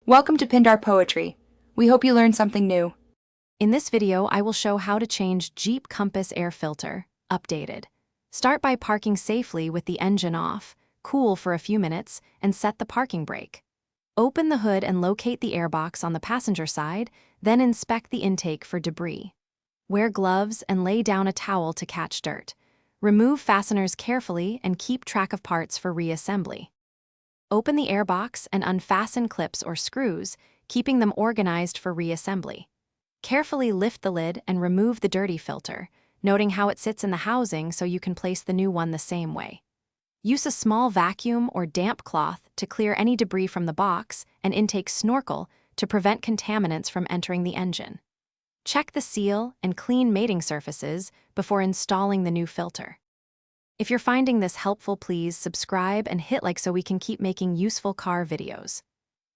Welcome to Pindar Poetry. We hope you learned something new. In this video, I will show how to change Jeep Compass air filter, updated. Start by parking safely with the engine off, cool for a few minutes, and set the parking brake. Open the hood and locate the airbox on the passenger side, then inspect the intake for debris. Wear gloves and lay down a towel to catch dirt. Remove fasteners carefully and keep track of parts for reassembly. Open the airbox and unfasten clips or screws, keeping them organized for reassembly. Carefully lift the lid and remove the dirty filter, noting how it sits in the housing so you can place the new one the same way. Use a small vacuum or damp cloth to clear any debris from the box and intake snorkel to prevent contaminants from entering the engine. Check the seal and clean mating surfaces before installing the new filter. If you're finding this helpful, please subscribe and hit like so we can keep making useful car videos.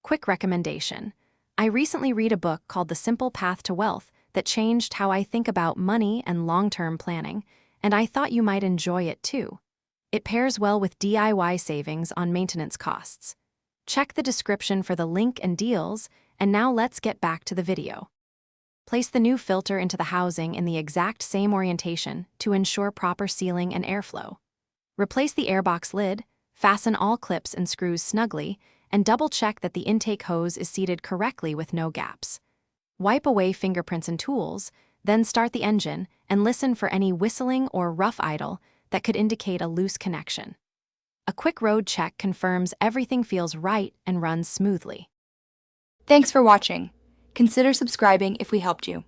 Quick recommendation. I recently read a book called The Simple Path to Wealth that changed how I think about money and long-term planning, and I thought you might enjoy it too. It pairs well with DIY savings on maintenance costs. Check the description for the link and deals, and now let's get back to the video. Place the new filter into the housing in the exact same orientation to ensure proper sealing and airflow. Replace the airbox lid, fasten all clips and screws snugly, and double-check that the intake hose is seated correctly with no gaps. Wipe away fingerprints and tools, then start the engine and listen for any whistling or rough idle that could indicate a loose connection. A quick road check confirms everything feels right and runs smoothly. Thanks for watching. Consider subscribing if we helped you.